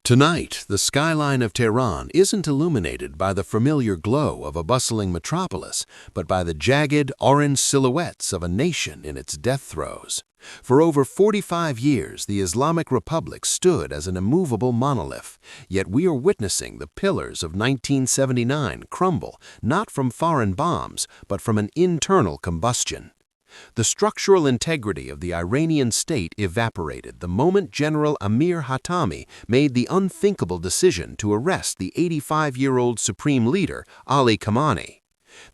Tonight, the skyline of Tehran isn't illuminated by the familiar glow of a bustling metropolis, but by the jagged, orange silhouettes of a nation in its death throes. For over 45 years, the Islamic Republic stood as an immovable monolith, yet we are witnessing the pillars of 1979 crumble not from foreign bombs, but from an internal combustion. The structural integrity of the Iranian state evaporated the moment General Amir Hatami made the unthinkable decision to arrest the 85-year-old supreme leader, Ali Khamenei.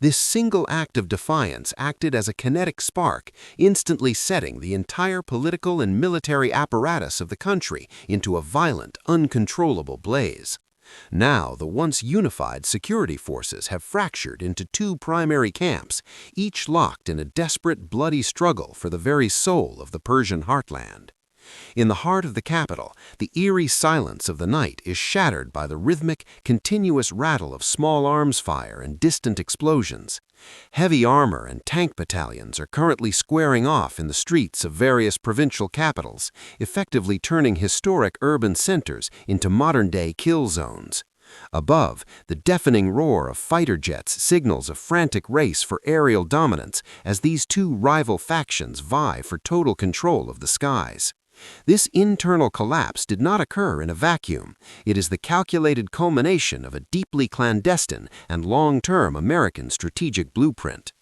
This single act of defiance acted as a kinetic spark, instantly setting the entire political and military apparatus of the country into a violent, uncontrollable blaze. Now, the once unified security forces have fractured into two primary camps, each locked in a desperate, bloody struggle for the very soul of the Persian heartland. In the heart of the capital, the eerie silence of the night is shattered by the rhythmic, continuous rattle of small arms fire and distant explosions. Heavy armor and tank battalions are currently squaring off in the streets of various provincial capitals, effectively turning historic urban centers into modern-day kill zones. Above, the deafening roar of fighter jets signals a frantic race for aerial dominance as these two rival factions vie for total control of the skies. This internal collapse did not occur in a vacuum. It is the calculated culmination of a deeply clandestine and long-term American strategic blueprint.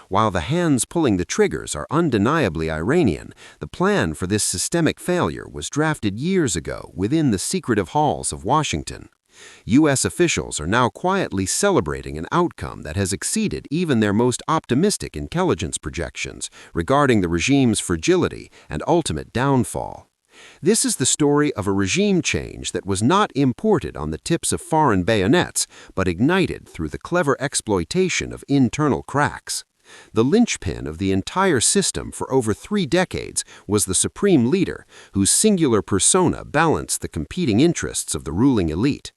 While the hands pulling the triggers are undeniably Iranian, the plan for this systemic failure was drafted years ago within the secretive halls of Washington. U.S. officials are now quietly celebrating an outcome that has exceeded even their most optimistic intelligence projections regarding the regime's fragility and ultimate downfall. This is the story of a regime change that was not imported on the tips of foreign bayonets, but ignited through the clever exploitation of internal cracks. The linchpin of the entire system for over 3 decades was the supreme leader, whose singular persona balanced the competing interests of the ruling elite.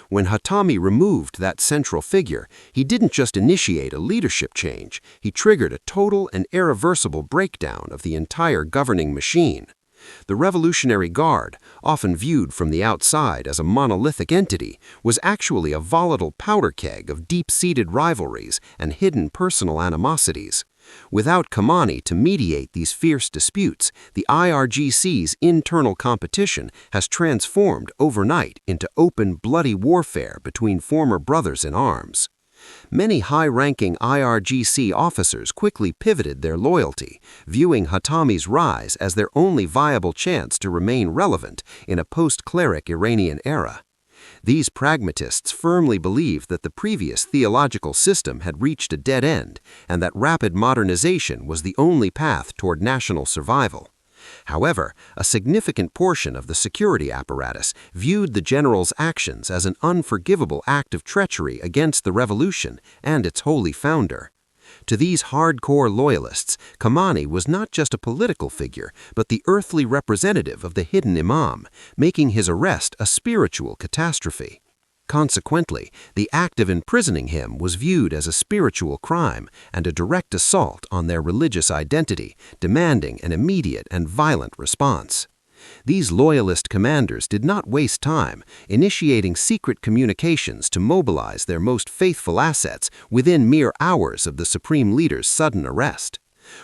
When Hatami removed that central figure, he didn't just initiate a leadership change, he triggered a total and irreversible breakdown of the entire governing machine. The Revolutionary Guard, often viewed from the outside as a monolithic entity, was actually a volatile powder keg of deep-seated rivalries and hidden personal animosities. Without Khamenei to mediate these fierce disputes, the IRGC's internal competition has transformed overnight into open, bloody warfare between former brothers in arms. Many high-ranking IRGC officers quickly pivoted their loyalty, viewing Hatami's rise as their only viable chance to remain relevant in a post-cleric Iranian era. These pragmatists firmly believed that the previous theological system had reached a dead end and that rapid modernization was the only path toward national survival. However, a significant portion of the security apparatus viewed the general's actions as an unforgivable act of treachery against the revolution and its holy founder. To these hardcore loyalists, Khamenei was not just a political figure, but the earthly representative of the hidden imam, making his arrest a spiritual catastrophe. Consequently, the act of imprisoning him was viewed as a spiritual crime and a direct assault on their religious identity, demanding an immediate and violent response. These loyalist commanders did not waste time, initiating secret communications to mobilize their most faithful assets within mere hours of the supreme leader's sudden arrest.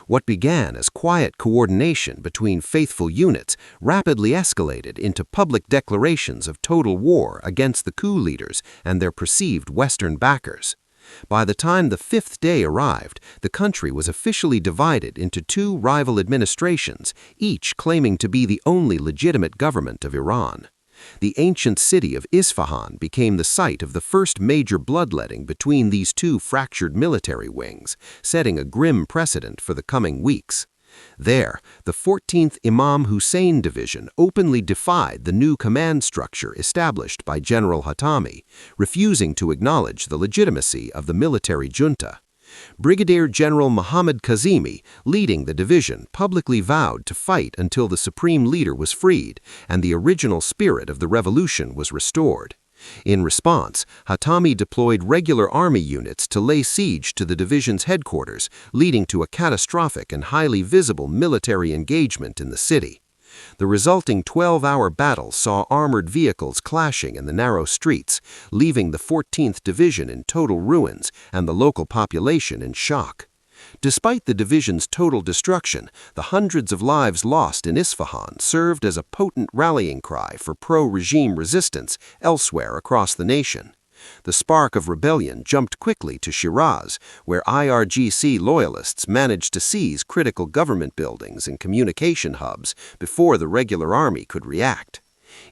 What began as quiet coordination between faithful units rapidly escalated into public declarations of total war against the coup leaders and their perceived Western backers. By the time the 5th day arrived, the country was officially divided into two rival administrations, each claiming to be the only legitimate government of Iran. The ancient city of Isfahan became the site of the first major bloodletting between these two fractured military wings, setting a grim precedent for the coming weeks. There, the 14th Imam Hussein Division openly defied the new command structure established by General Hatami, refusing to acknowledge the legitimacy of the military junta. Brigadier General Mohammad Kazemi, leading the division, publicly vowed to fight until the supreme leader was freed and the original spirit of the revolution was restored. In response, Hatami deployed regular army units to lay siege to the division's headquarters, leading to a catastrophic and highly visible military engagement in the city. The resulting 12-hour battle saw armored vehicles clashing in the narrow streets, leaving the 14th Division in total ruins and the local population in shock. Despite the division's total destruction, the hundreds of lives lost in Isfahan served as a potent rallying cry for pro-regime resistance elsewhere across the nation. The spark of rebellion jumped quickly to Shiraz, where IRGC loyalists managed to seize critical government buildings and communication hubs before the regular army could react.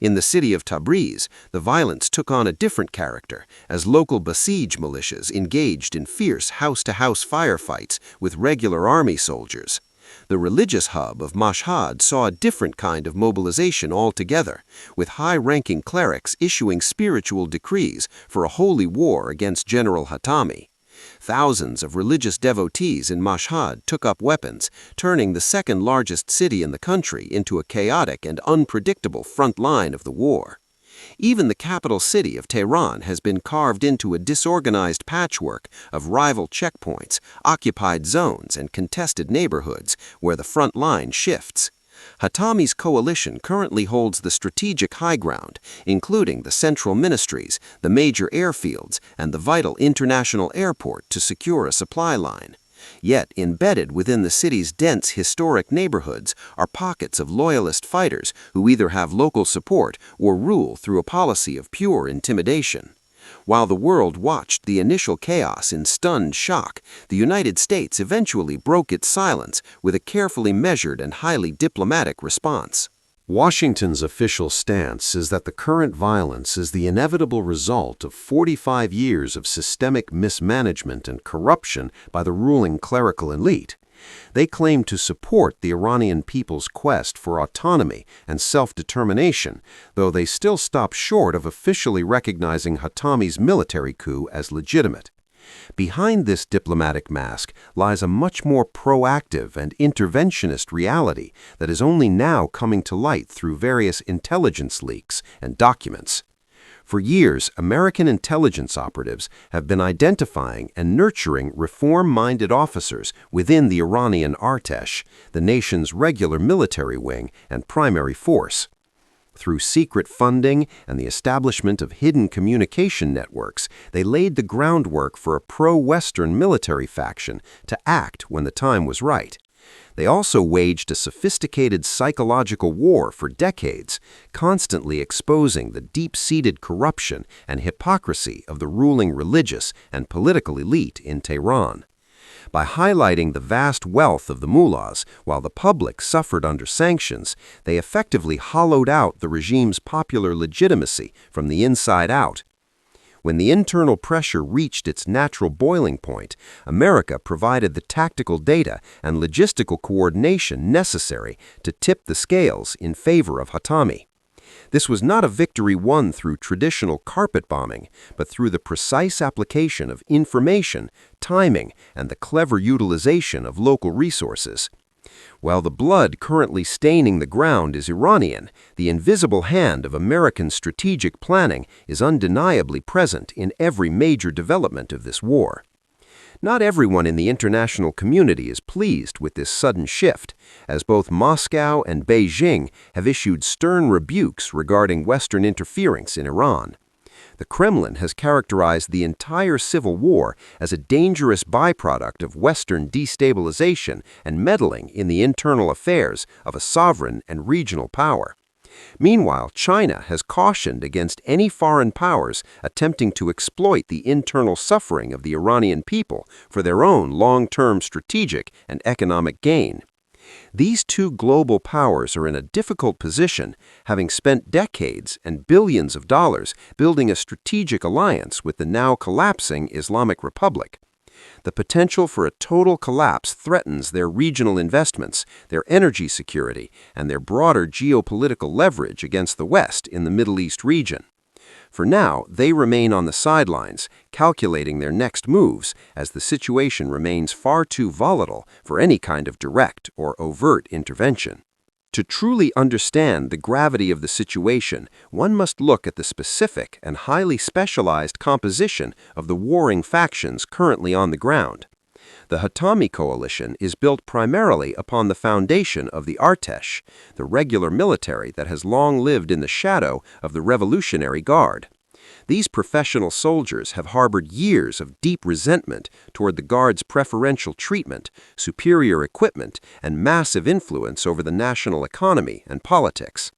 In the city of Tabriz, the violence took on a different character as local Basij militias engaged in fierce house-to-house firefights with regular army soldiers. The religious hub of Mashhad saw a different kind of mobilization altogether, with high-ranking clerics issuing spiritual decrees for a holy war against General Hatami. Thousands of religious devotees in Mashhad took up weapons, turning the second-largest city in the country into a chaotic and unpredictable front line of the war. Even the capital city of Tehran has been carved into a disorganized patchwork of rival checkpoints, occupied zones, and contested neighborhoods where the front line shifts. Hatami's coalition currently holds the strategic high ground, including the central ministries, the major airfields, and the vital international airport to secure a supply line. Yet, embedded within the city's dense historic neighborhoods are pockets of loyalist fighters who either have local support or rule through a policy of pure intimidation. While the world watched the initial chaos in stunned shock, the United States eventually broke its silence with a carefully measured and highly diplomatic response. Washington's official stance is that the current violence is the inevitable result of 45 years of systemic mismanagement and corruption by the ruling clerical elite. They claim to support the Iranian people's quest for autonomy and self-determination, though they still stop short of officially recognizing Hatami's military coup as legitimate. Behind this diplomatic mask lies a much more proactive and interventionist reality that is only now coming to light through various intelligence leaks and documents. For years, American intelligence operatives have been identifying and nurturing reform-minded officers within the Iranian Artesh, the nation's regular military wing and primary force. Through secret funding and the establishment of hidden communication networks, they laid the groundwork for a pro-Western military faction to act when the time was right. They also waged a sophisticated psychological war for decades, constantly exposing the deep-seated corruption and hypocrisy of the ruling religious and political elite in Tehran. By highlighting the vast wealth of the mullahs while the public suffered under sanctions, they effectively hollowed out the regime's popular legitimacy from the inside out. When the internal pressure reached its natural boiling point, America provided the tactical data and logistical coordination necessary to tip the scales in favor of Hatami. This was not a victory won through traditional carpet bombing, but through the precise application of information, timing, and the clever utilization of local resources. While the blood currently staining the ground is Iranian, the invisible hand of American strategic planning is undeniably present in every major development of this war. Not everyone in the international community is pleased with this sudden shift, as both Moscow and Beijing have issued stern rebukes regarding Western interference in Iran. The Kremlin has characterized the entire civil war as a dangerous byproduct of Western destabilization and meddling in the internal affairs of a sovereign and regional power. Meanwhile, China has cautioned against any foreign powers attempting to exploit the internal suffering of the Iranian people for their own long-term strategic and economic gain. These two global powers are in a difficult position, having spent decades and billions of dollars building a strategic alliance with the now collapsing Islamic Republic. The potential for a total collapse threatens their regional investments, their energy security, and their broader geopolitical leverage against the West in the Middle East region. For now, they remain on the sidelines, calculating their next moves as the situation remains far too volatile for any kind of direct or overt intervention. To truly understand the gravity of the situation, one must look at the specific and highly specialized composition of the warring factions currently on the ground. The Hatami coalition is built primarily upon the foundation of the Artesh, the regular military that has long lived in the shadow of the Revolutionary Guard. These professional soldiers have harbored years of deep resentment toward the Guard's preferential treatment, superior equipment, and massive influence over the national economy and politics.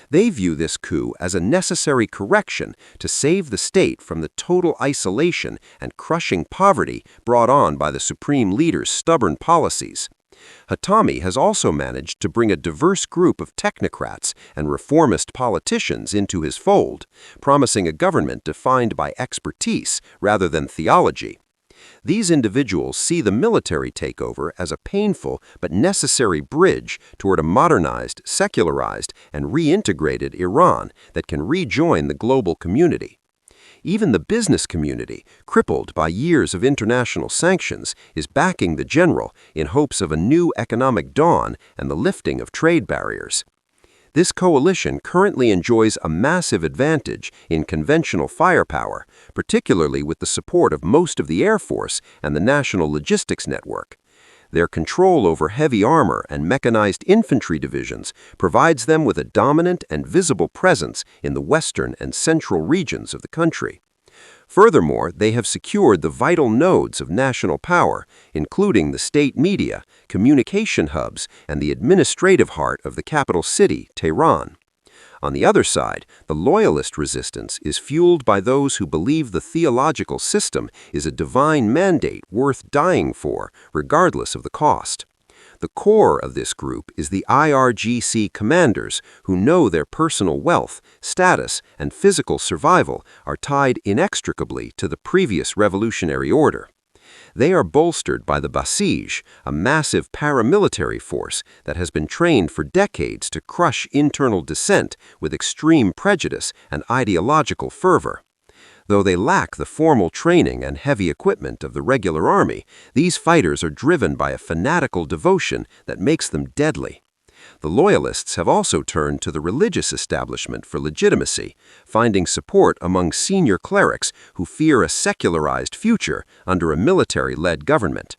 They view this coup as a necessary correction to save the state from the total isolation and crushing poverty brought on by the supreme leader's stubborn policies. Hatami has also managed to bring a diverse group of technocrats and reformist politicians into his fold, promising a government defined by expertise rather than theology. These individuals see the military takeover as a painful but necessary bridge toward a modernized, secularized, and reintegrated Iran that can rejoin the global community. Even the business community, crippled by years of international sanctions, is backing the general in hopes of a new economic dawn and the lifting of trade barriers. This coalition currently enjoys a massive advantage in conventional firepower, particularly with the support of most of the Air Force and the National Logistics Network. Their control over heavy armor and mechanized infantry divisions provides them with a dominant and visible presence in the western and central regions of the country. Furthermore, they have secured the vital nodes of national power, including the state media, communication hubs, and the administrative heart of the capital city, Tehran. On the other side, the loyalist resistance is fueled by those who believe the theological system is a divine mandate worth dying for, regardless of the cost. The core of this group is the IRGC commanders who know their personal wealth, status, and physical survival are tied inextricably to the previous revolutionary order. They are bolstered by the Basij, a massive paramilitary force that has been trained for decades to crush internal dissent with extreme prejudice and ideological fervor. Though they lack the formal training and heavy equipment of the regular army, these fighters are driven by a fanatical devotion that makes them deadly. The loyalists have also turned to the religious establishment for legitimacy, finding support among senior clerics who fear a secularized future under a military-led government.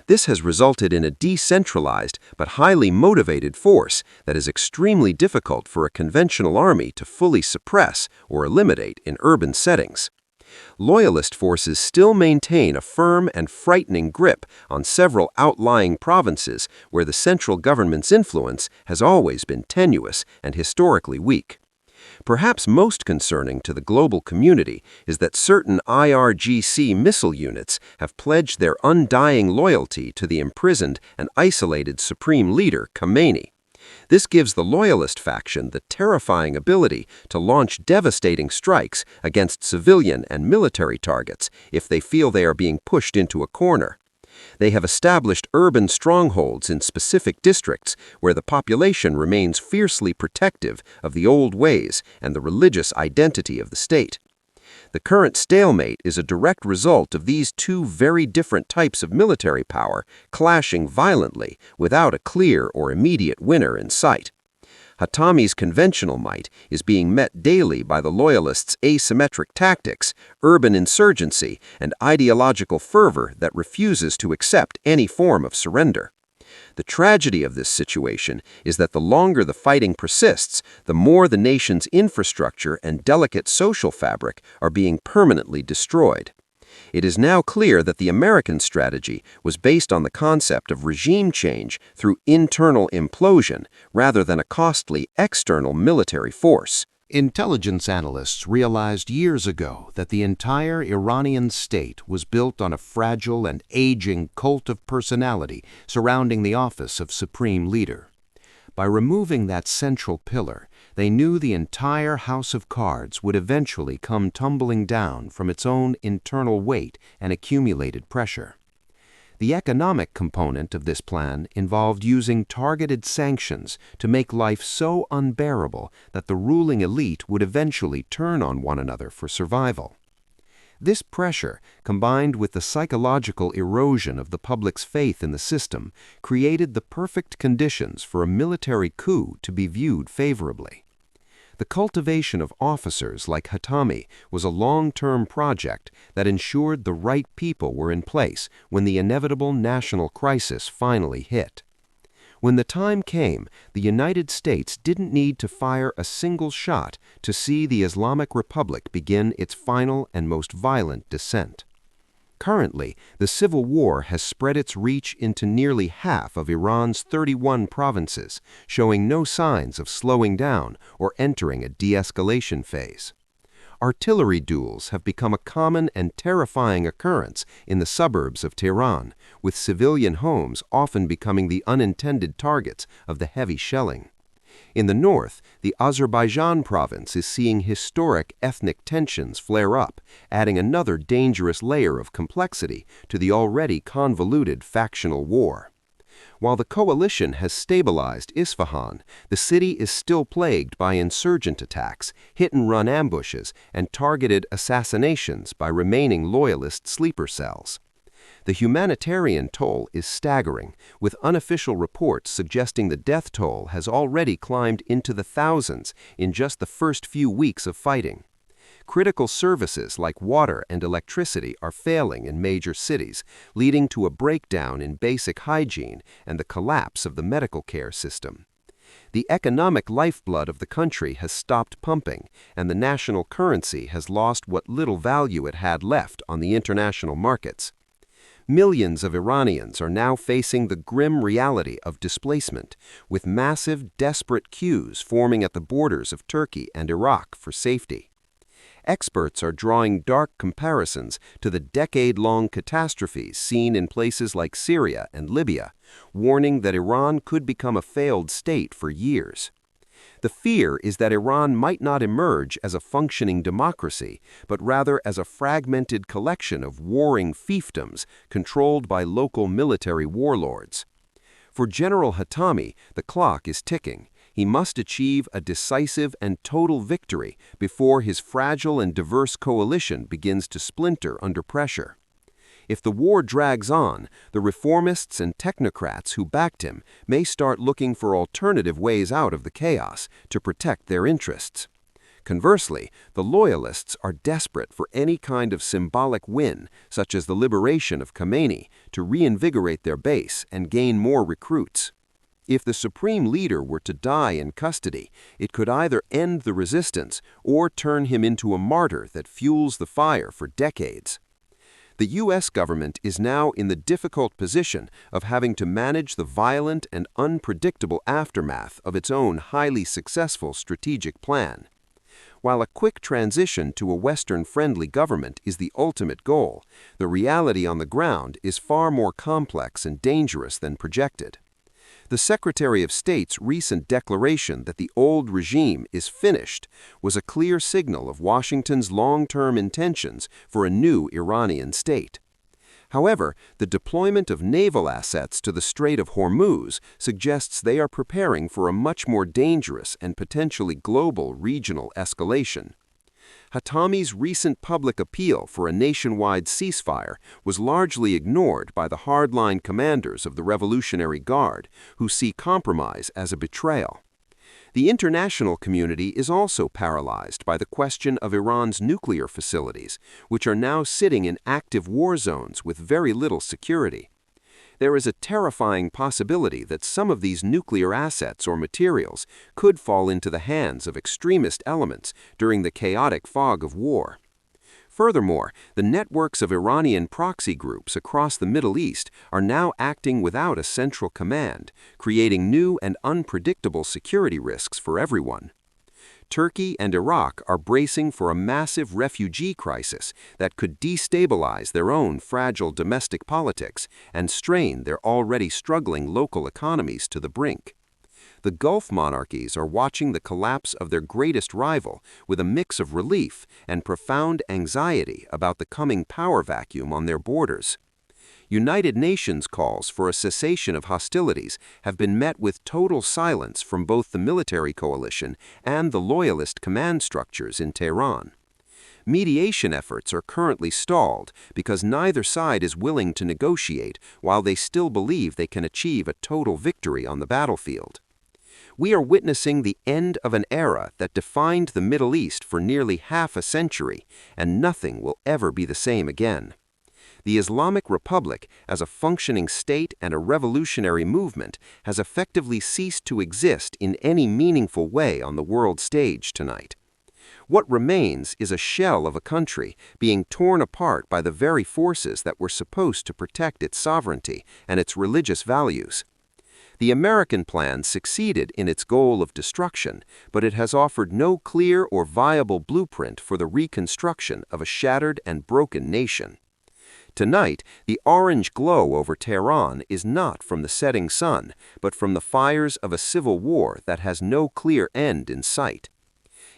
This has resulted in a decentralized but highly motivated force that is extremely difficult for a conventional army to fully suppress or eliminate in urban settings. Loyalist forces still maintain a firm and frightening grip on several outlying provinces where the central government's influence has always been tenuous and historically weak. Perhaps most concerning to the global community is that certain IRGC missile units have pledged their undying loyalty to the imprisoned and isolated supreme leader, Khamenei. This gives the loyalist faction the terrifying ability to launch devastating strikes against civilian and military targets if they feel they are being pushed into a corner. They have established urban strongholds in specific districts where the population remains fiercely protective of the old ways and the religious identity of the state. The current stalemate is a direct result of these two very different types of military power clashing violently without a clear or immediate winner in sight. Hatami's conventional might is being met daily by the loyalists' asymmetric tactics, urban insurgency, and ideological fervor that refuses to accept any form of surrender. The tragedy of this situation is that the longer the fighting persists, the more the nation's infrastructure and delicate social fabric are being permanently destroyed. It is now clear that the American strategy was based on the concept of regime change through internal implosion rather than a costly external military force. Intelligence analysts realized years ago that the entire Iranian state was built on a fragile and aging cult of personality surrounding the office of supreme leader. By removing that central pillar, they knew the entire house of cards would eventually come tumbling down from its own internal weight and accumulated pressure. The economic component of this plan involved using targeted sanctions to make life so unbearable that the ruling elite would eventually turn on one another for survival. This pressure, combined with the psychological erosion of the public's faith in the system, created the perfect conditions for a military coup to be viewed favorably. The cultivation of officers like Hatami was a long-term project that ensured the right people were in place when the inevitable national crisis finally hit. When the time came, the United States didn't need to fire a single shot to see the Islamic Republic begin its final and most violent descent. Currently, the civil war has spread its reach into nearly half of Iran's 31 provinces, showing no signs of slowing down or entering a de-escalation phase. Artillery duels have become a common and terrifying occurrence in the suburbs of Tehran, with civilian homes often becoming the unintended targets of the heavy shelling. In the north, the Azerbaijan province is seeing historic ethnic tensions flare up, adding another dangerous layer of complexity to the already convoluted factional war. While the coalition has stabilized Isfahan, the city is still plagued by insurgent attacks, hit-and-run ambushes, and targeted assassinations by remaining loyalist sleeper cells. The humanitarian toll is staggering, with unofficial reports suggesting the death toll has already climbed into the thousands in just the first few weeks of fighting. Critical services like water and electricity are failing in major cities, leading to a breakdown in basic hygiene and the collapse of the medical care system. The economic lifeblood of the country has stopped pumping, and the national currency has lost what little value it had left on the international markets. Millions of Iranians are now facing the grim reality of displacement, with massive, desperate queues forming at the borders of Turkey and Iraq for safety. Experts are drawing dark comparisons to the decade-long catastrophes seen in places like Syria and Libya, warning that Iran could become a failed state for years. The fear is that Iran might not emerge as a functioning democracy, but rather as a fragmented collection of warring fiefdoms controlled by local military warlords. For General Hatami, the clock is ticking. He must achieve a decisive and total victory before his fragile and diverse coalition begins to splinter under pressure. If the war drags on, the reformists and technocrats who backed him may start looking for alternative ways out of the chaos to protect their interests. Conversely, the loyalists are desperate for any kind of symbolic win, such as the liberation of Khamenei, to reinvigorate their base and gain more recruits. If the supreme leader were to die in custody, it could either end the resistance or turn him into a martyr that fuels the fire for decades. The U.S. government is now in the difficult position of having to manage the violent and unpredictable aftermath of its own highly successful strategic plan. While a quick transition to a Western-friendly government is the ultimate goal, the reality on the ground is far more complex and dangerous than projected. The Secretary of State's recent declaration that the old regime is finished was a clear signal of Washington's long-term intentions for a new Iranian state. However, the deployment of naval assets to the Strait of Hormuz suggests they are preparing for a much more dangerous and potentially global regional escalation. Hatami's recent public appeal for a nationwide ceasefire was largely ignored by the hardline commanders of the Revolutionary Guard, who see compromise as a betrayal. The international community is also paralyzed by the question of Iran's nuclear facilities, which are now sitting in active war zones with very little security. There is a terrifying possibility that some of these nuclear assets or materials could fall into the hands of extremist elements during the chaotic fog of war. Furthermore, the networks of Iranian proxy groups across the Middle East are now acting without a central command, creating new and unpredictable security risks for everyone. Turkey and Iraq are bracing for a massive refugee crisis that could destabilize their own fragile domestic politics and strain their already struggling local economies to the brink. The Gulf monarchies are watching the collapse of their greatest rival with a mix of relief and profound anxiety about the coming power vacuum on their borders. United Nations calls for a cessation of hostilities have been met with total silence from both the military coalition and the loyalist command structures in Tehran. Mediation efforts are currently stalled because neither side is willing to negotiate while they still believe they can achieve a total victory on the battlefield. We are witnessing the end of an era that defined the Middle East for nearly half a century, and nothing will ever be the same again. The Islamic Republic, as a functioning state and a revolutionary movement, has effectively ceased to exist in any meaningful way on the world stage tonight. What remains is a shell of a country being torn apart by the very forces that were supposed to protect its sovereignty and its religious values. The American plan succeeded in its goal of destruction, but it has offered no clear or viable blueprint for the reconstruction of a shattered and broken nation. Tonight, the orange glow over Tehran is not from the setting sun, but from the fires of a civil war that has no clear end in sight.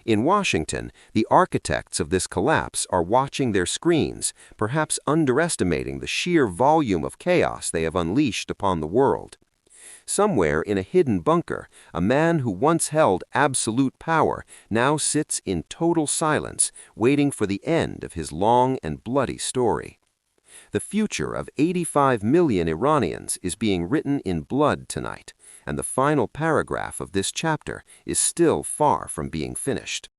In Washington, the architects of this collapse are watching their screens, perhaps underestimating the sheer volume of chaos they have unleashed upon the world. Somewhere in a hidden bunker, a man who once held absolute power now sits in total silence, waiting for the end of his long and bloody story. The future of 85 million Iranians is being written in blood tonight, and the final paragraph of this chapter is still far from being finished.